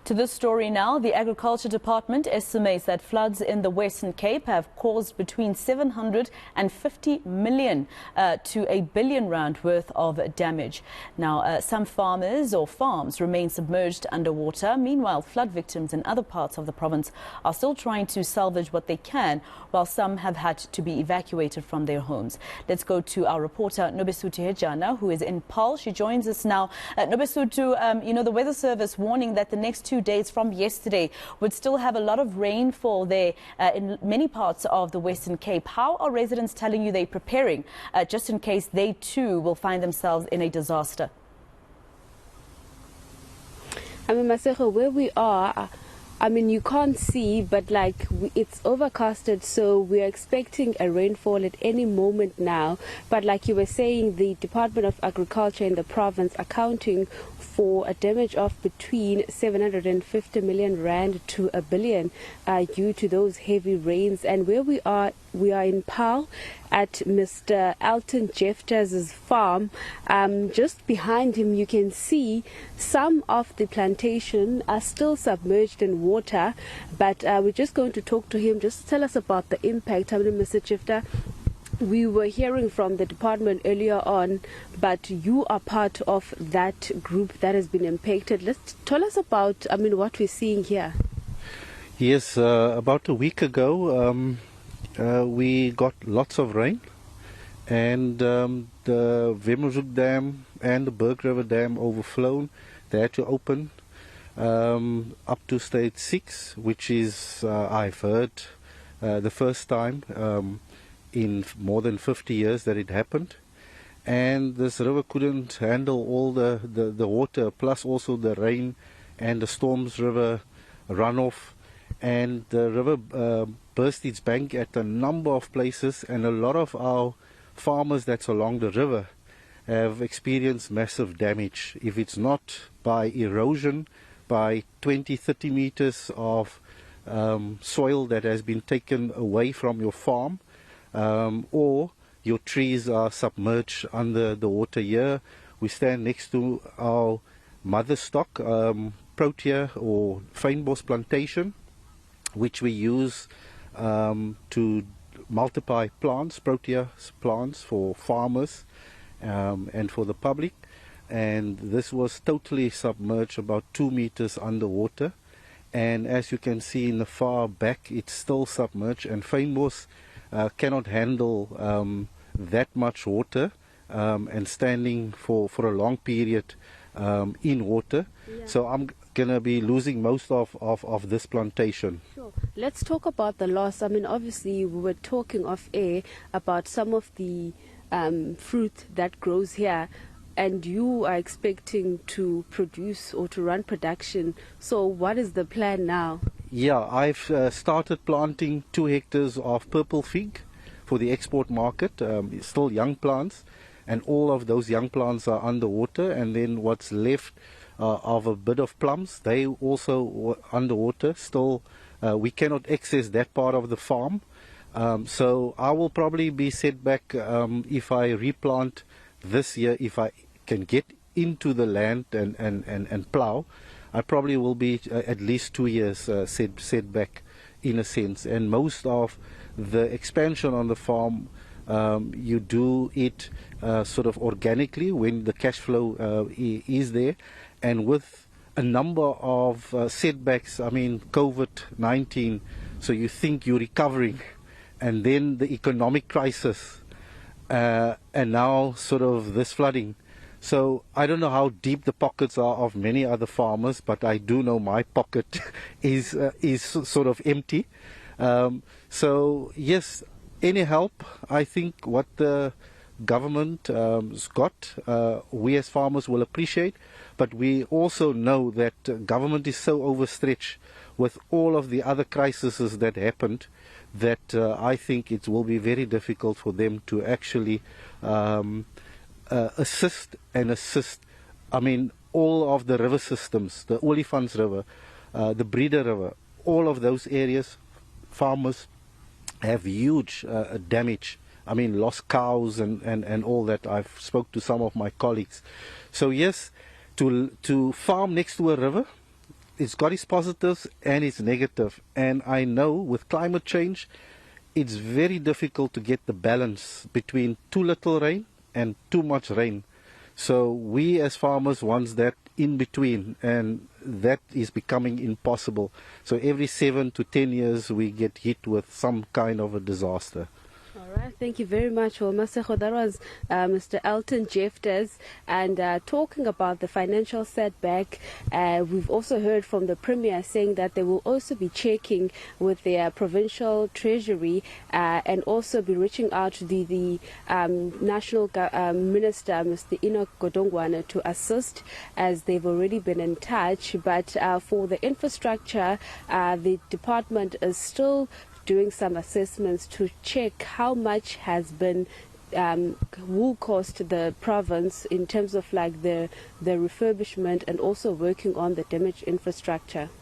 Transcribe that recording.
To this story now, the Agriculture Department estimates that floods in the Western Cape have caused between 750 million to R1 billion worth of damage. Now, some farmers or farms remain submerged underwater. Meanwhile, flood victims in other parts of the province are still trying to salvage what they can, while some have had to be evacuated from their homes. Let's go to our reporter, Nobesuthu Hejana, who is in Paarl. She joins us now. Nobesuthu, the Weather Service warning that the next 2 days from yesterday would still have a lot of rainfall there in many parts of the Western Cape. How are residents telling you they're preparing just in case they too will find themselves in a disaster? Masego, where we are, you can't see, but it's overcasted, so we're expecting a rainfall at any moment now. But like you were saying, the Department of Agriculture in the province accounting for a damage of between 750 million rand to R1 billion due to those heavy rains. And where we are in Paarl at Mr. Elton Jeftas' farm. Just behind him you can see some of the plantation are still submerged in water, but we're just going to talk to him. Just tell us about the impact. Mr. Jefta, we were hearing from the department earlier on, but you are part of that group that has been impacted. Tell us about what we're seeing here. Yes, about a week ago we got lots of rain, and the Nobesuthu Dam and the Berg River Dam overflown. They had to open up to stage 6, which is, I've heard, the first time in more than 50 years that it happened. And this river couldn't handle all the water, plus also the rain and the Storms River runoff. And the river burst its bank at a number of places, and a lot of our farmers that's along the river have experienced massive damage. If it's not by erosion, by 20-30 meters of soil that has been taken away from your farm, or your trees are submerged under the water. Here we stand next to our mother stock, Protea or fynbos plantation, which we use to multiply plants, Protea plants for farmers and for the public. And this was totally submerged, about 2 meters underwater. And as you can see in the far back, it's still submerged, and fynbos cannot handle that much water and standing for a long period in water. Yeah. So I'm going to be losing most of this plantation. Sure. Let's talk about the loss. Obviously we were talking off air about some of the fruit that grows here, and you are expecting to produce or to run production. So what is the plan now? Yeah, I've started planting 2 hectares of purple fig for the export market. It's still young plants, and all of those young plants are underwater. And then what's left of a bit of plums, they also underwater. Still, we cannot access that part of the farm. So I will probably be set back if I replant this year. If I can get into the land and plow, I probably will be at least 2 years set back in a sense. And most of the expansion on the farm, you do it sort of organically when the cash flow is there. And with a number of setbacks, COVID-19, so you think you're recovering, and then the economic crisis, and now sort of this flooding. So I don't know how deep the pockets are of many other farmers, but I do know my pocket is sort of empty. So yes, any help, I think what the government has got, we as farmers will appreciate. But we also know that government is so overstretched with all of the other crises that happened, that I think it will be very difficult for them to actually assist. All of the river systems, the Olifants River, the Breeder River, all of those areas, farmers have huge damage. Lost cows and all that. I've spoke to some of my colleagues. So yes, to farm next to a river it's got its positives and its negative. And I know with climate change, it's very difficult to get the balance between too little rain and too much rain. So we as farmers want that in between, and that is becoming impossible. So every 7 to 10 years we get hit with some kind of a disaster. All right, thank you very much, Masego. That was Mr. Elton Jefters, and talking about the financial setback. We've also heard from the Premier saying that they will also be checking with their provincial treasury and also be reaching out to the National Minister, Mr. Enoch Godongwana, to assist, as they've already been in touch. But for the infrastructure, the department is still doing some assessments to check how much has been will cost the province in terms of like the refurbishment and also working on the damaged infrastructure.